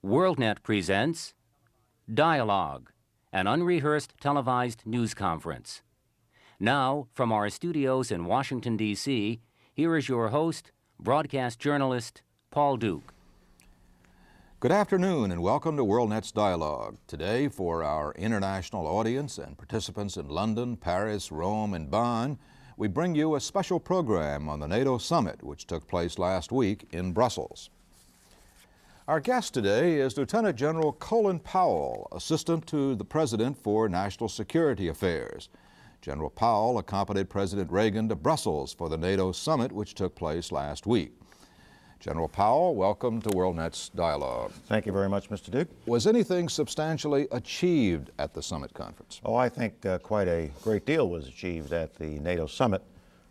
Worldnet presents Dialogue, an unrehearsed televised news conference. Now, from our studios in Washington, D.C., here is your host, broadcast journalist Paul Duke. Good afternoon and welcome to Worldnet's Dialogue. Today, for our international audience and participants in London, Paris, Rome, and Bonn, we bring you a special program on the NATO summit, which took place last week in Brussels. Our guest today is Lieutenant General COLIN Powell, Assistant to the President for National Security Affairs. General Powell accompanied President Reagan to Brussels for the NATO summit, which took place last week. General Powell, welcome to Worldnet's Dialogue. Thank you very much, Mr. Duke. Was anything substantially achieved at the summit conference? Oh, I think quite a great deal was achieved at the NATO summit.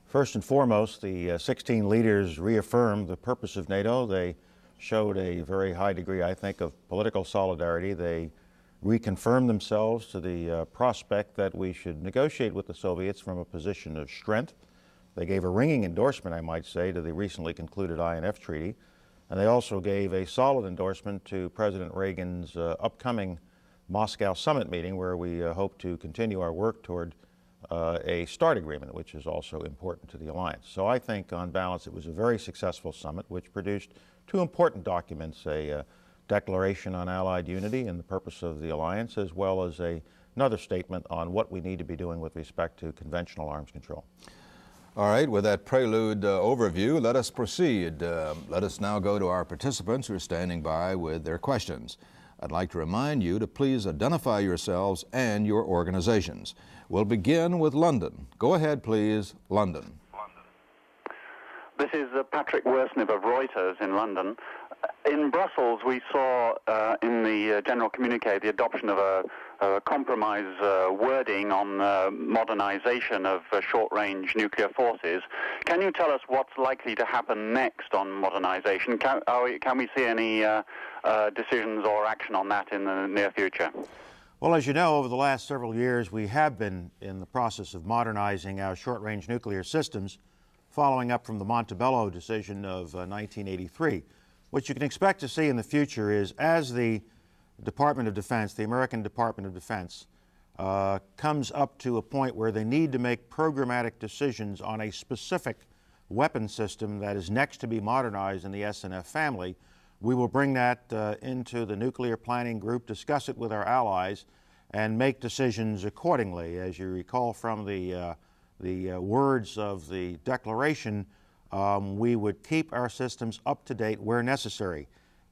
First and foremost, the 16 leaders reaffirmed the purpose of NATO. They showed a very high degree, I think, of political solidarity. They reconfirmed themselves to the prospect that we should negotiate with the Soviets from a position of strength. They gave a ringing endorsement, I might say, to the recently concluded INF Treaty, and they also gave a solid endorsement to President Reagan's upcoming Moscow summit meeting, where we hope to continue our work toward a START agreement, which is also important to the alliance. So I think, on balance, it was a very successful summit, which produced two important documents, a declaration on Allied unity and the purpose of the alliance, as well as another statement on what we need to be doing with respect to conventional arms control. All right, with that prelude overview, let us proceed. Let us now go to our participants who are standing by with their questions. I'd like to remind you to please identify yourselves and your organizations. We'll begin with London. Go ahead, please, London. This is Patrick Worsnip of Reuters in London. In Brussels, we saw in the general communique the adoption of a compromise wording on modernization of short-range nuclear forces. Can you tell us what's likely to happen next on modernization? Can we see any decisions or action on that in the near future? Well, as you know, over the last several years, we have been in the process of modernizing our short-range nuclear systems, following up from the Montebello decision of 1983. What you can expect to see in the future is, as the Department of Defense, the American Department of Defense, comes up to a point where they need to make programmatic decisions on a specific weapon system that is next to be modernized in the S&F family, we will bring that into the nuclear planning group, discuss it with our allies, and make decisions accordingly. As you recall from the words of the declaration, we would keep our systems up to date where necessary.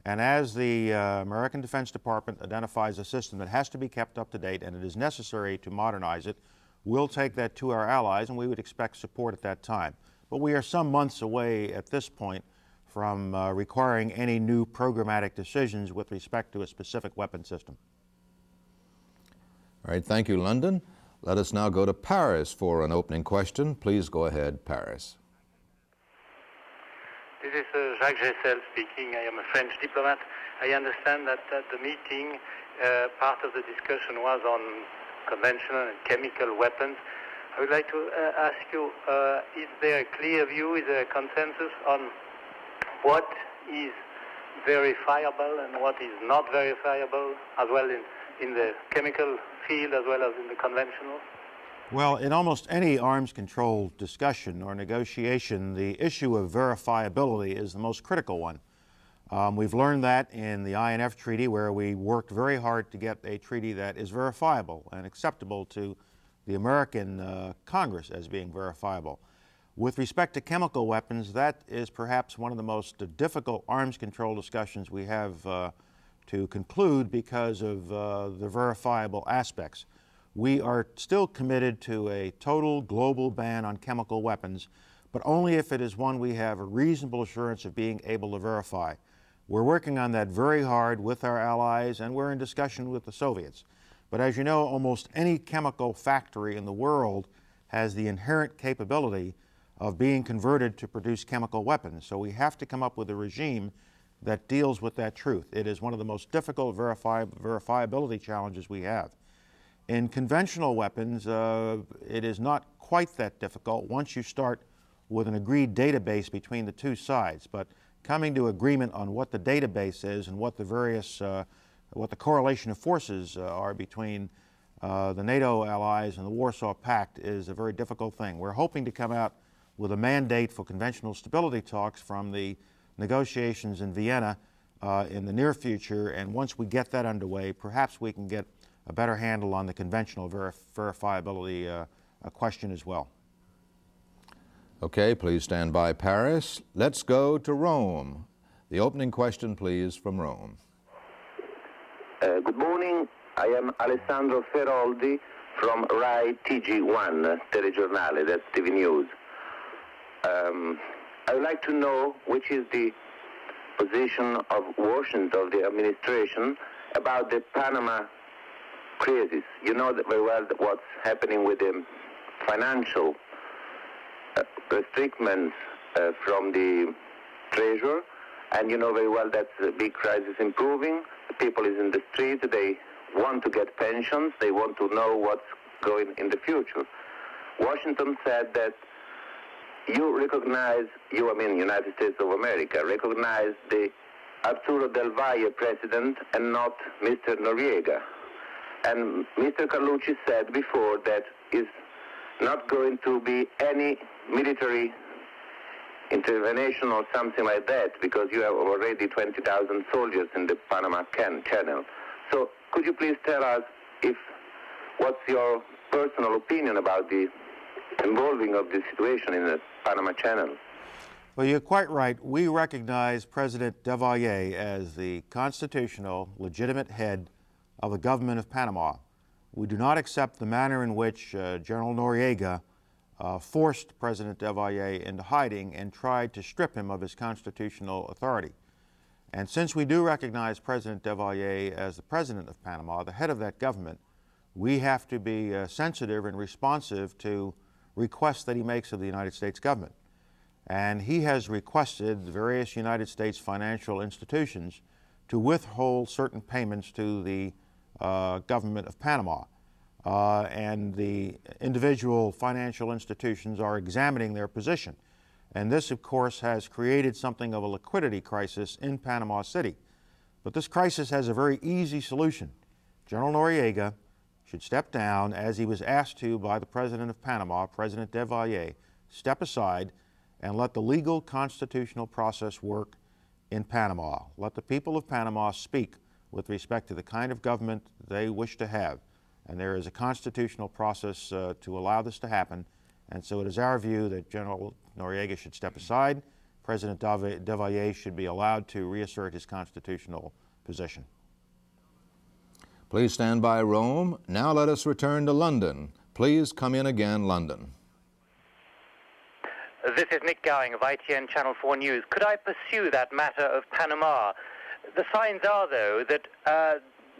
And as the American Defense Department identifies a system that has to be kept up to date and it is necessary to modernize it, we'll take that to our allies and we would expect support at that time. But we are some months away at this point from requiring any new programmatic decisions with respect to a specific weapon system. All right, thank you, London. Let us now go to Paris for an opening question. Please go ahead, Paris. This is Jacques Gessel speaking. I am a French diplomat. I understand that at the meeting, part of the discussion was on conventional and chemical weapons. I would like to ask you, is there a clear view, is there a consensus on what is verifiable and what is not verifiable, as well in the chemical field as well as in the conventional? Well, in almost any arms control discussion or negotiation, the issue of verifiability is the most critical one. We've learned that in the INF Treaty, where we worked very hard to get a treaty that is verifiable and acceptable to the American Congress as being verifiable. With respect to chemical weapons, that is perhaps one of the most difficult arms control discussions we have to conclude because of the verifiable aspects. We are still committed to a total global ban on chemical weapons, but only if it is one we have a reasonable assurance of being able to verify. We're working on that very hard with our allies, and we're in discussion with the Soviets. But as you know, almost any chemical factory in the world has the inherent capability of being converted to produce chemical weapons. So we have to come up with a regime that deals with that truth. It is one of the most difficult verifiability challenges we have. In conventional weapons, it is not quite that difficult once you start with an agreed database between the two sides. But coming to agreement on what the database is and what the various, what the correlation of forces are between the NATO allies and the Warsaw Pact is a very difficult thing. We're hoping to come out with a mandate for conventional stability talks from the negotiations in Vienna in the near future, and once we get that underway, perhaps we can get a better handle on the conventional verifiability question as well. Okay, please stand by, Paris. Let's go to Rome. The opening question, please, from Rome. Good morning. I am Alessandro Feroldi from RAI TG1, Telegiornale, that's TV News. I would like to know which is the position of Washington, of the administration, about the Panama crisis. You know that very well that what's happening with the financial restrictions from the Treasury, and you know very well that's a big crisis improving. The people is in the street, they want to get pensions, they want to know what's going in the future. Washington said that you recognize, I mean United States of America, recognize the Arturo Del Valle president and not Mr. Noriega. And Mr. Carlucci said before that is not going to be any military intervention or something like that because you have already 20,000 soldiers in the Panama Channel. So could you please tell us what's your personal opinion about the involving of the situation in the Panama Channel? Well, you're quite right. We recognize President Del Valle as the constitutional, legitimate head of the government of Panama. We do not accept the manner in which General Noriega forced President Del Valle into hiding and tried to strip him of his constitutional authority. And since we do recognize President Del Valle as the president of Panama, the head of that government, we have to be sensitive and responsive to requests that he makes of the United States government. And he has requested various United States financial institutions to withhold certain payments to the government of Panama. And the individual financial institutions are examining their position. And this, of course, has created something of a liquidity crisis in Panama City. But this crisis has a very easy solution. General Noriega should step down, as he was asked to by the President of Panama, President Del Valle, step aside and let the legal constitutional process work in Panama. Let the people of Panama speak with respect to the kind of government they wish to have. And there is a constitutional process to allow this to happen. And so it is our view that General Noriega should step aside. President Del Valle should be allowed to reassert his constitutional position. Please stand by, Rome. Now let us return to London. Please come in again, London. This is Nick Gowing of ITN Channel 4 News. Could I pursue that matter of Panama? The signs are, though, that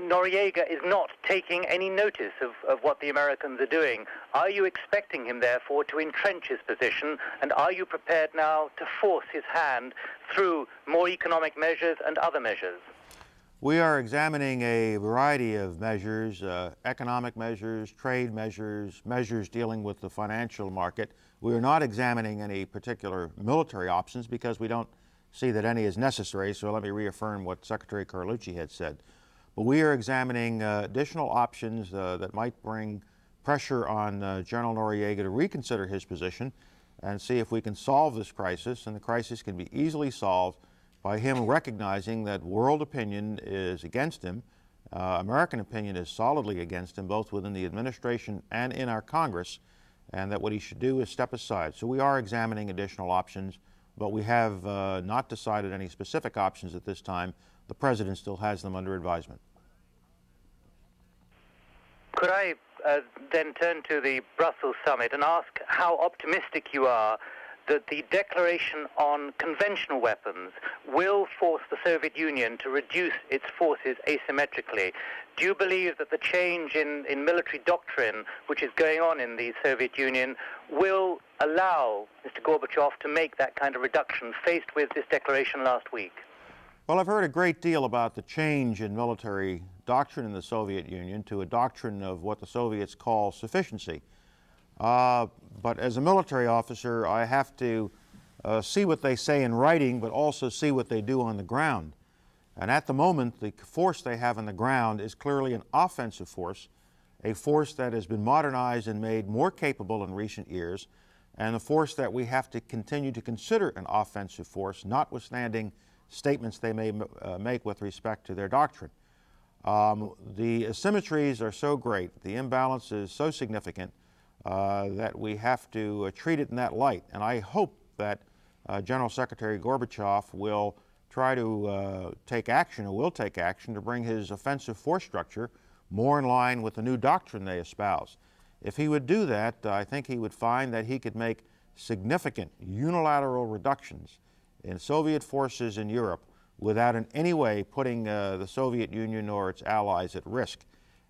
Noriega is not taking any notice of what the Americans are doing. Are you expecting him, therefore, to entrench his position, and are you prepared now to force his hand through more economic measures and other measures? We are examining a variety of measures, economic measures, trade measures, measures dealing with the financial market. We are not examining any particular military options because we don't see that any is necessary, so let me reaffirm what Secretary Carlucci had said. But we are examining additional options that might bring pressure on General Noriega to reconsider his position and see if we can solve this crisis, and the crisis can be easily solved by him recognizing that world opinion is against him, American opinion is solidly against him, both within the administration and in our Congress, and that what he should do is step aside. So we are examining additional options, but we have not decided any specific options at this time. The President still has them under advisement. Could I then turn to the Brussels summit and ask how optimistic you are that the declaration on conventional weapons will force the Soviet Union to reduce its forces asymmetrically? Do you believe that the change in military doctrine which is going on in the Soviet Union will allow Mr. Gorbachev to make that kind of reduction faced with this declaration last week? Well, I've heard a great deal about the change in military doctrine in the Soviet Union to a doctrine of what the Soviets call sufficiency. But as a military officer, I have to see what they say in writing, but also see what they do on the ground. And at the moment, the force they have on the ground is clearly an offensive force, a force that has been modernized and made more capable in recent years, and a force that we have to continue to consider an offensive force, notwithstanding statements they may make with respect to their doctrine. The asymmetries are so great, the imbalance is so significant that we have to treat it in that light. And I hope that General Secretary Gorbachev will try to take action, or will take action, to bring his offensive force structure more in line with the new doctrine they espouse. If he would do that, I think he would find that he could make significant unilateral reductions in Soviet forces in Europe without in any way putting the Soviet Union or its allies at risk.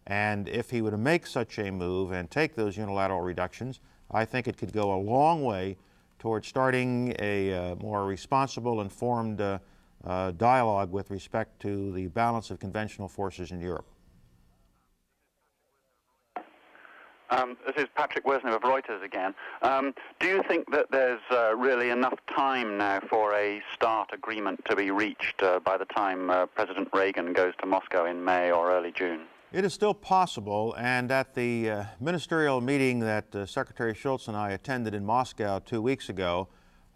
And if he were to make such a move and take those unilateral reductions, I think it could go a long way towards starting a more responsible, informed dialogue with respect to the balance of conventional forces in Europe. This is Patrick Worsnip of Reuters again. Do you think that there's really enough time now for a START agreement to be reached by the time President Reagan goes to Moscow in May or early June? It is still possible, and at the ministerial meeting that Secretary Shultz and I attended in Moscow 2 weeks ago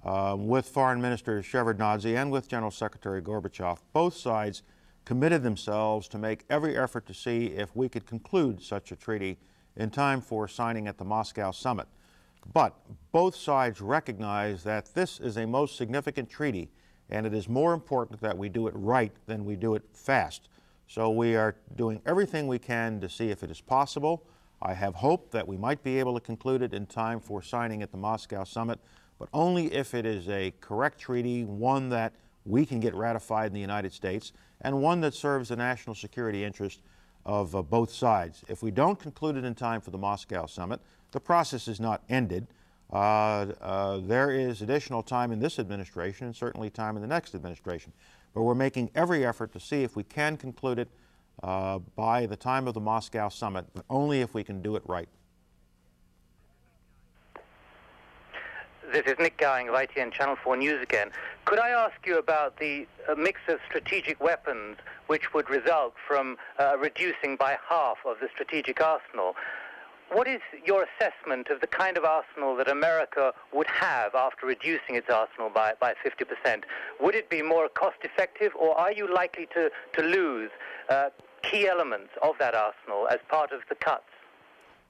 with Foreign Minister Shevardnadze and with General Secretary Gorbachev, both sides committed themselves to make every effort to see if we could conclude such a treaty in time for signing at the Moscow summit. But both sides recognize that this is a most significant treaty, and it is more important that we do it right than we do it fast. So we are doing everything we can to see if it is possible. I have hope that we might be able to conclude it in time for signing at the Moscow summit, but only if it is a correct treaty, one that we can get ratified in the United States, and one that serves the national security interest of both sides. If we don't conclude it in time for the Moscow summit, the process is not ended. There is additional time in this administration and certainly time in the next administration. But we're making every effort to see if we can conclude it by the time of the Moscow summit, but only if we can do it right. This is Nick Gowing of ITN Channel 4 News again. Could I ask you about the mix of strategic weapons which would result from reducing by half of the strategic arsenal? What is your assessment of the kind of arsenal that America would have after reducing its arsenal by 50%? Would it be more cost-effective, or are you likely to lose key elements of that arsenal as part of the cuts?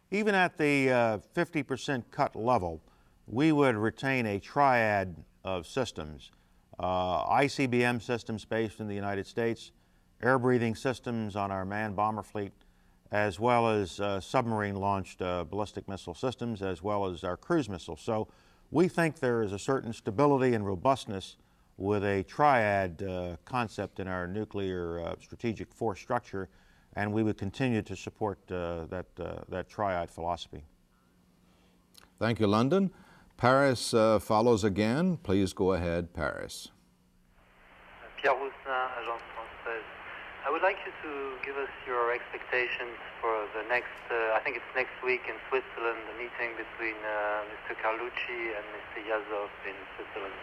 Even at the 50% cut level, we would retain a triad of systems. ICBM systems based in the United States, air-breathing systems on our manned bomber fleet, as well as submarine-launched ballistic missile systems, as well as our cruise missiles. So we think there is a certain stability and robustness with a triad concept in our nuclear strategic force structure, and we would continue to support that triad philosophy. Thank you, London. Paris follows again. Please go ahead, Paris. Pierre Roussin, Agence Française. I would like you to give us your expectations for the next, I think it's next week in Switzerland, the meeting between Mr. Carlucci and Mr. Yazov in Switzerland.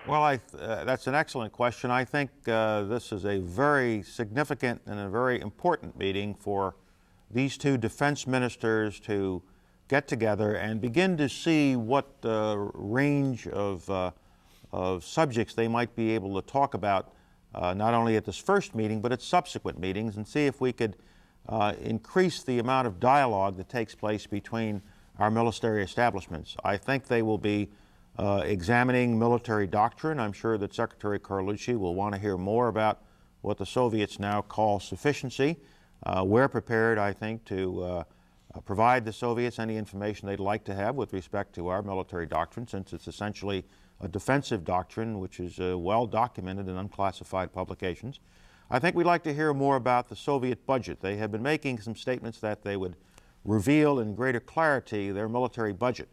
Well, that's an excellent question. I think this is a very significant and a very important meeting for these two defense ministers to get together and begin to see what range of subjects they might be able to talk about, not only at this first meeting, but at subsequent meetings, and see if we could increase the amount of dialogue that takes place between our military establishments. I think they will be examining military doctrine. I'm sure that Secretary Carlucci will want to hear more about what the Soviets now call sufficiency. We're prepared, I think, to provide the Soviets any information they'd like to have with respect to our military doctrine, since it's essentially a defensive doctrine which is well documented in unclassified publications. I think we'd like to hear more about the Soviet budget. They have been making some statements that they would reveal in greater clarity their military budget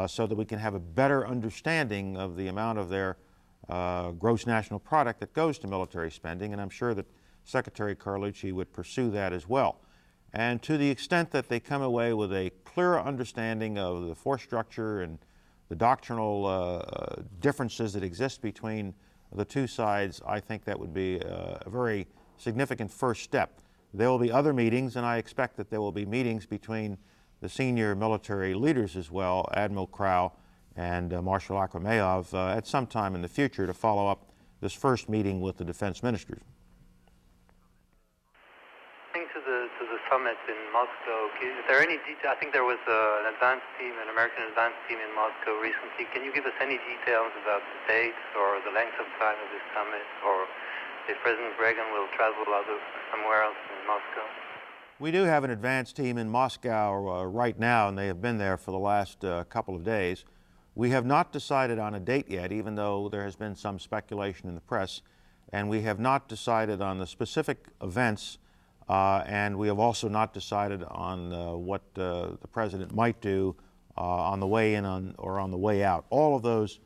so that we can have a better understanding of the amount of their gross national product that goes to military spending, and I'm sure that Secretary Carlucci would pursue that as well. And to the extent that they come away with a clearer understanding of the force structure and the doctrinal differences that exist between the two sides, I think that would be a very significant first step. There will be other meetings, and I expect that there will be meetings between the senior military leaders as well, Admiral Crow and Marshal Akramayov, at some time in the future to follow up this first meeting with the defense ministers. To the summit in Moscow, is there any detail? I think there was an advance team, an American advance team in Moscow recently. Can you give us any details about the dates or the length of time of this summit, or if President Reagan will travel somewhere else in Moscow? We do have an advance team in Moscow right now, and they have been there for the last couple of days. We have not decided on a date yet, even though there has been some speculation in the press, and we have not decided on the specific events, and we have also not decided on what the President might do on the way in or on the way out. All of those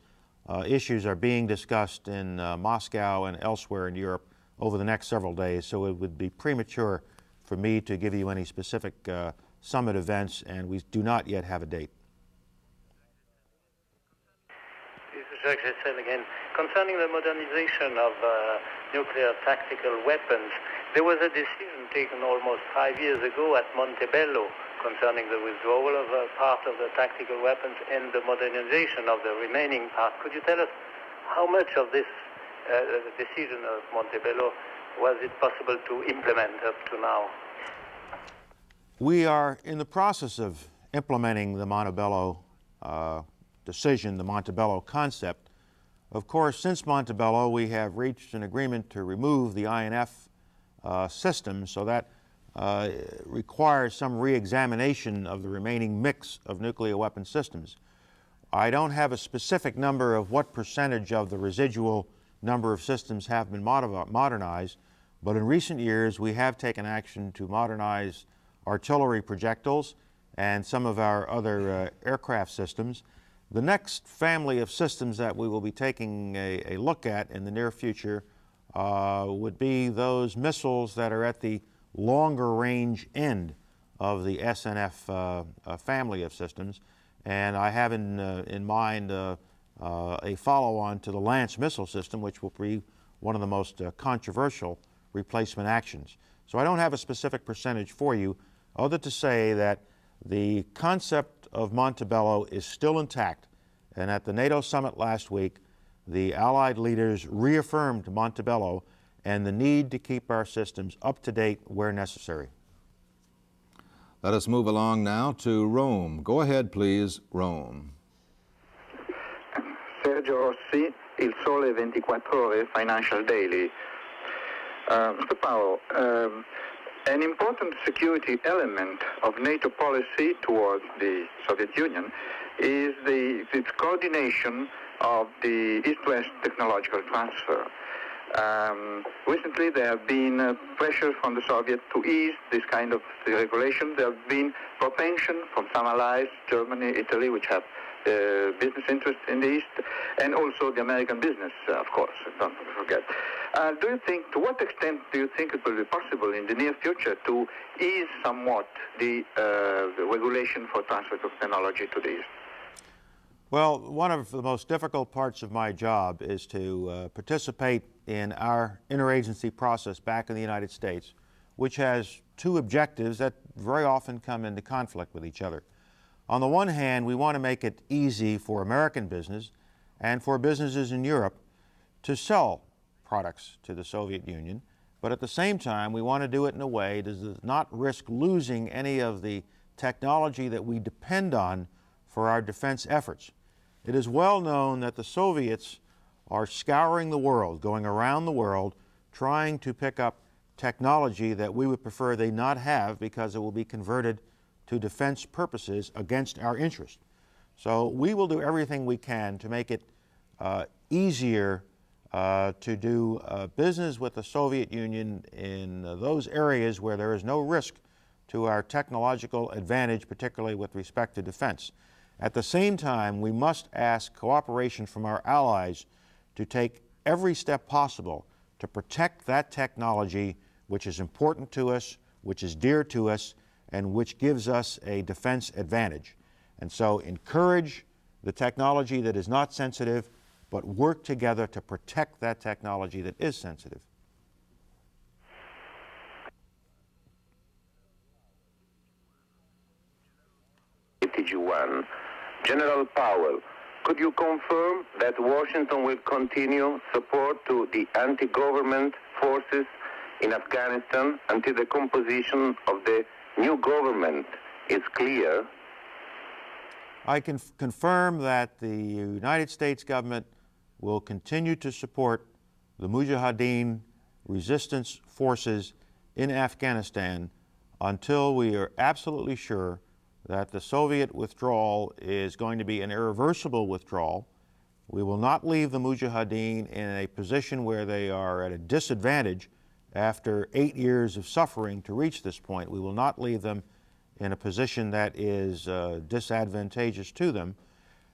issues are being discussed in Moscow and elsewhere in Europe over the next several days, so it would be premature for me to give you any specific summit events, and we do not yet have a date. Jacques Gessel again. Concerning the modernization of nuclear tactical weapons, there was a decision taken almost 5 years ago at Montebello concerning the withdrawal of a part of the tactical weapons and the modernization of the remaining part. Could you tell us how much of this decision of Montebello was it possible to implement up to now? We are in the process of implementing the Montebello decision, the Montebello concept. Of course, since Montebello, we have reached an agreement to remove the INF system, so that requires some re-examination of the remaining mix of nuclear weapon systems. I don't have a specific number of what percentage of the residual number of systems have been modernized, but in recent years we have taken action to modernize artillery projectiles and some of our other aircraft systems. The next family of systems that we will be taking a look at in the near future would be those missiles that are at the longer range end of the SNF family of systems, and I have in mind a follow-on to the Lance missile system, which will be one of the most controversial replacement actions. So I don't have a specific percentage for you, other to say that the concept of Montebello is still intact, and at the NATO summit last week, the Allied leaders reaffirmed Montebello and the need to keep our systems up to date where necessary. Let us move along now to Rome. Go ahead, please, Rome. Sergio Rossi, Il Sole 24 Ore, Financial Daily. Mr. Powell, an important security element of NATO policy towards the Soviet Union is its coordination of the East-West technological transfer. Recently there have been pressure from the Soviet to ease this kind of regulation. There have been propension from some allies, Germany, Italy, which have business interests in the East, and also the American business, of course, don't forget. To what extent do you think it will be possible in the near future to ease somewhat the regulation for transfer of technology to the East? Well, one of the most difficult parts of my job is to participate in our interagency process back in the United States, which has two objectives that very often come into conflict with each other. On the one hand, we want to make it easy for American business and for businesses in Europe to sell products to the Soviet Union, but at the same time, we want to do it in a way that does not risk losing any of the technology that we depend on for our defense efforts. It is well known that the Soviets are scouring the world, going around the world, trying to pick up technology that we would prefer they not have because it will be converted to defense purposes against our interest. So we will do everything we can to make it easier to do business with the Soviet Union in those areas where there is no risk to our technological advantage, particularly with respect to defense. At the same time, we must ask cooperation from our allies to take every step possible to protect that technology which is important to us, which is dear to us, and which gives us a defense advantage. And so encourage the technology that is not sensitive, but work together to protect that technology that is sensitive. General Powell, could you confirm that Washington will continue support to the anti-government forces in Afghanistan until the composition of the new government is clear? I can confirm that the United States government will continue to support the Mujahideen resistance forces in Afghanistan until we are absolutely sure that the Soviet withdrawal is going to be an irreversible withdrawal. We will not leave the Mujahideen in a position where they are at a disadvantage after 8 years of suffering to reach this point. We will not leave them in a position that is disadvantageous to them,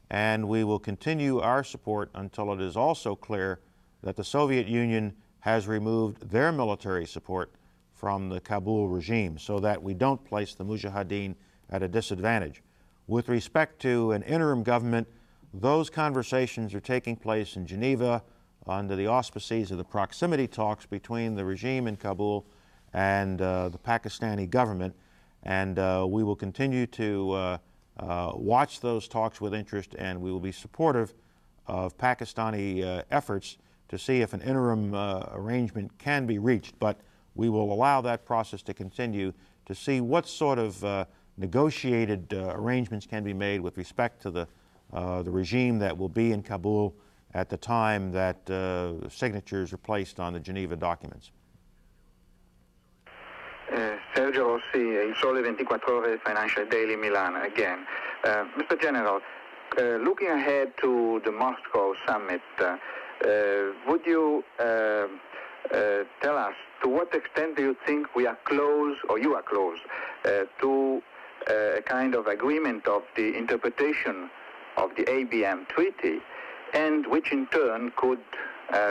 and we will continue our support until it is also clear that the Soviet Union has removed their military support from the Kabul regime so that we don't place the Mujahideen at a disadvantage. With respect to an interim government, those conversations are taking place in Geneva under the auspices of the proximity talks between the regime in Kabul and the Pakistani government, and we will continue to watch those talks with interest, and we will be supportive of Pakistani efforts to see if an interim arrangement can be reached, but we will allow that process to continue to see what sort of negotiated arrangements can be made with respect to the regime that will be in Kabul at the time that signatures are placed on the Geneva documents. Sergio Rossi, Il Sole 24 Ore, Financial Daily, Milan, again. Mr. General, looking ahead to the Moscow summit, would you tell us to what extent do you think we are close, or you are close, to a kind of agreement of the interpretation of the ABM treaty, and which in turn could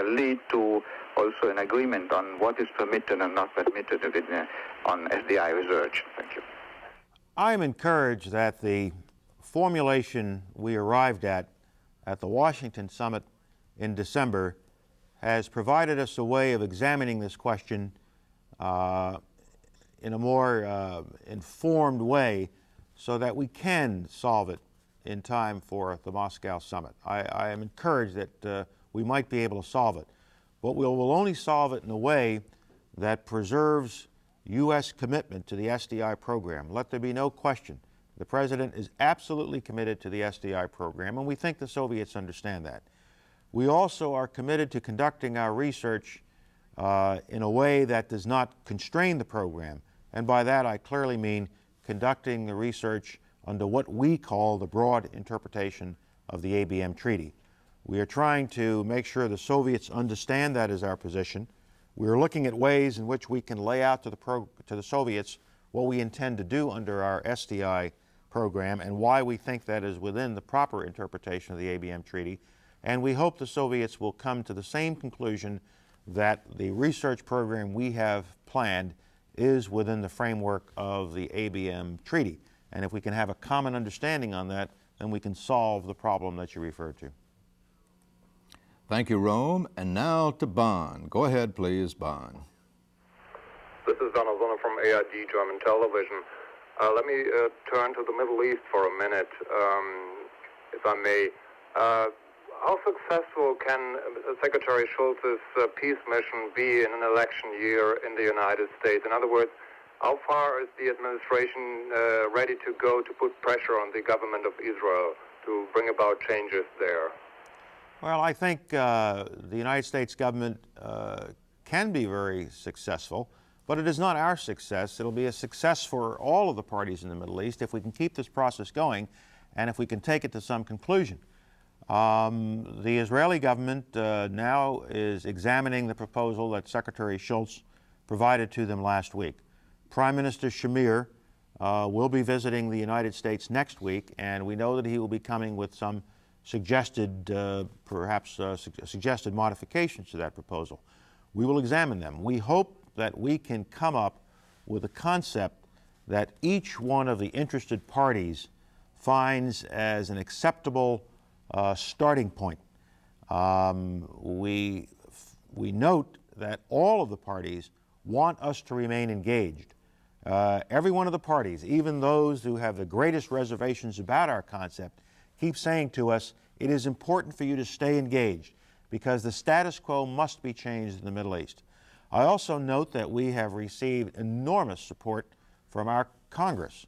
lead to also an agreement on what is permitted and not permitted on SDI research? Thank you. I am encouraged that the formulation we arrived at the Washington summit in December has provided us a way of examining this question in a more informed way so that we can solve it in time for the Moscow summit. I am encouraged that we might be able to solve it, but we will only solve it in a way that preserves U.S. commitment to the SDI program. Let there be no question. The President is absolutely committed to the SDI program, and we think the Soviets understand that. We also are committed to conducting our research in a way that does not constrain the program, and by that I clearly mean conducting the research under what we call the broad interpretation of the ABM treaty. We are trying to make sure the Soviets understand that is our position. We are looking at ways in which we can lay out to the Soviets what we intend to do under our SDI program and why we think that is within the proper interpretation of the ABM treaty. And we hope the Soviets will come to the same conclusion that the research program we have planned is within the framework of the ABM treaty. And if we can have a common understanding on that, then we can solve the problem that you referred to. Thank you, Rome. And now to Bonn. Go ahead, please, Bonn. This is Donald Zunner from ARD German Television. Let me turn to the Middle East for a minute, if I may. How successful can Secretary Shultz's peace mission be in an election year in the United States? In other words, how far is the administration ready to go to put pressure on the government of Israel to bring about changes there? Well, I think the United States government can be very successful, but it is not our success. It'll be a success for all of the parties in the Middle East if we can keep this process going and if we can take it to some conclusion. The Israeli government now is examining the proposal that Secretary Shultz provided to them last week. Prime Minister Shamir will be visiting the United States next week, and we know that he will be coming with some suggested, suggested modifications to that proposal. We will examine them. We hope that we can come up with a concept that each one of the interested parties finds as an acceptable starting point. We note that all of the parties want us to remain engaged. Every one of the parties, even those who have the greatest reservations about our concept, keep saying to us, it is important for you to stay engaged because the status quo must be changed in the Middle East. I also note that we have received enormous support from our Congress.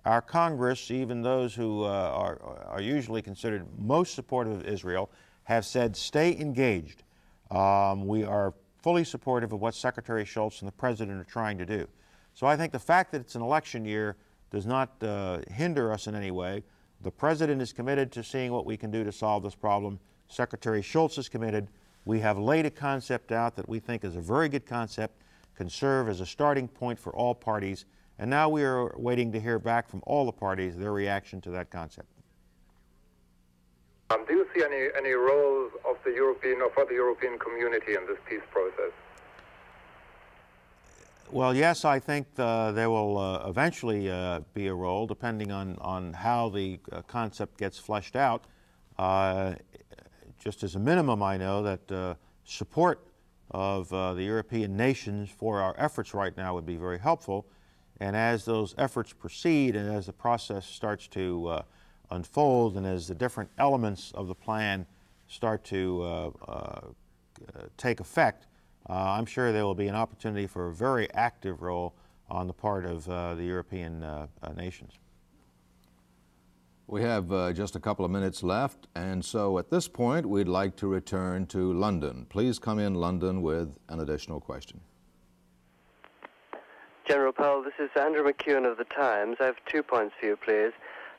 Our Congress, even those who are usually considered most supportive of Israel, have said stay engaged. We are fully supportive of what Secretary Shultz and the President are trying to do. So I think the fact that it's an election year does not hinder us in any way. The President is committed to seeing what we can do to solve this problem. Secretary Shultz is committed. We have laid a concept out that we think is a very good concept, can serve as a starting point for all parties, and now we are waiting to hear back from all the parties, their reaction to that concept. Do you see any roles of the European or for the European community in this peace process? Well, yes, I think there will eventually be a role, depending on how the concept gets fleshed out. Just as a minimum, I know that support of the European nations for our efforts right now would be very helpful. And as those efforts proceed and as the process starts to unfold and as the different elements of the plan start to take effect, I'm sure there will be an opportunity for a very active role on the part of the European nations. We have just a couple of minutes left, and so at this point we'd like to return to London. Please come in, London, with an additional question. General Powell, this is Andrew McEwen of The Times. I have 2 points for you, please.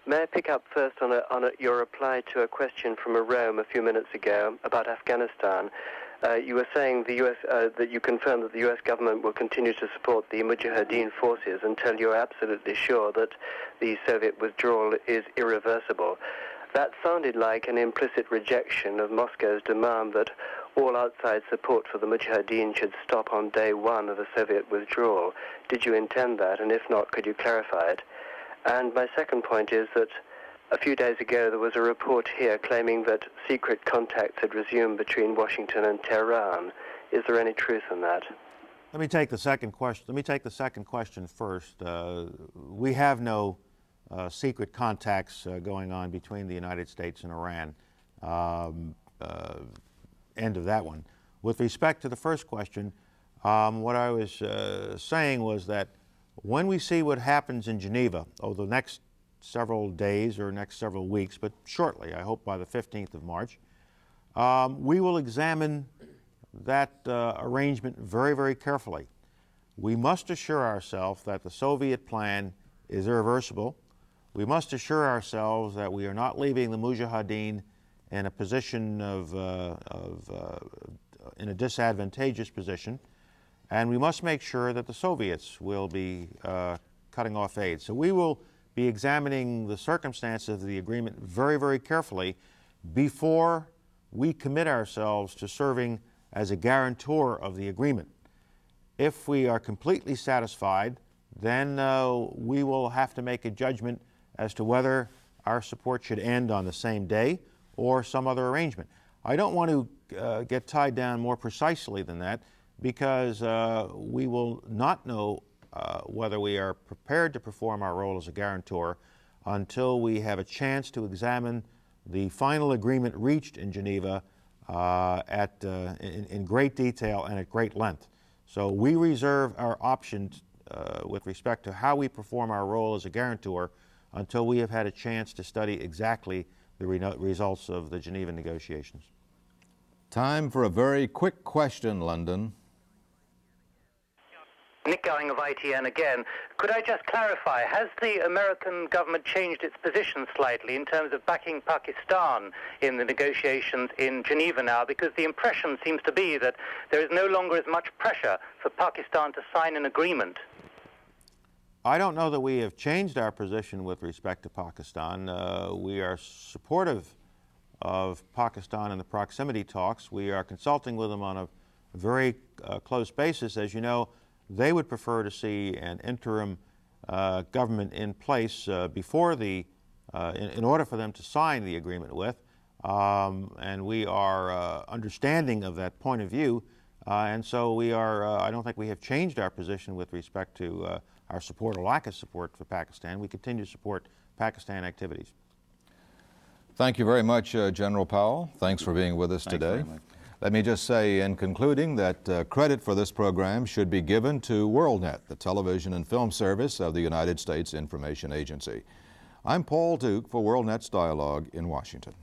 May I pick up first on your reply to a question from Rome a few minutes ago about Afghanistan? You were saying the US, that you confirmed that the U.S. government will continue to support the Mujahideen forces until you're absolutely sure that the Soviet withdrawal is irreversible. That sounded like an implicit rejection of Moscow's demand that all outside support for the Mujahideen should stop on day one of the Soviet withdrawal. Did you intend that? And if not, could you clarify it? And my second point is that a few days ago there was a report here claiming that secret contacts had resumed between Washington and Tehran. Is there any truth in that? Let me take the second question first. We have no secret contacts going on between the United States and Iran. End of that one. With respect to the first question, what I was saying was that when we see what happens in Geneva over the next several days or next several weeks, but shortly, I hope by the 15th of March, we will examine that arrangement very, very carefully. We must assure ourselves that the Soviet plan is irreversible. We must assure ourselves that we are not leaving the Mujahideen in a position in a disadvantageous position, and we must make sure that the Soviets will be cutting off aid. So we will be examining the circumstances of the agreement very, very carefully before we commit ourselves to serving as a guarantor of the agreement. If we are completely satisfied, then we will have to make a judgment as to whether our support should end on the same day or some other arrangement. I don't want to get tied down more precisely than that because we will not know whether we are prepared to perform our role as a guarantor until we have a chance to examine the final agreement reached in Geneva in great detail and at great length. So we reserve our options with respect to how we perform our role as a guarantor until we have had a chance to study exactly the results of the Geneva negotiations. Time for a very quick question, London. Nick Gowing of ITN again. Could I just clarify, has the American government changed its position slightly in terms of backing Pakistan in the negotiations in Geneva now? Because the impression seems to be that there is no longer as much pressure for Pakistan to sign an agreement. I don't know that we have changed our position with respect to Pakistan. We are supportive of Pakistan in the proximity talks. We are consulting with them on a very close basis. As you know, they would prefer to see an interim government in place before the in order for them to sign the agreement with. And we are understanding of that point of view. And so we are, I don't think we have changed our position with respect to our support or lack of support for Pakistan. We continue to support Pakistan activities. Thank you very much, General Powell. Thanks for being with us today. Let me just say in concluding that credit for this program should be given to Worldnet, the television and film service of the United States Information Agency. I'm Paul Duke for Worldnet's Dialogue in Washington.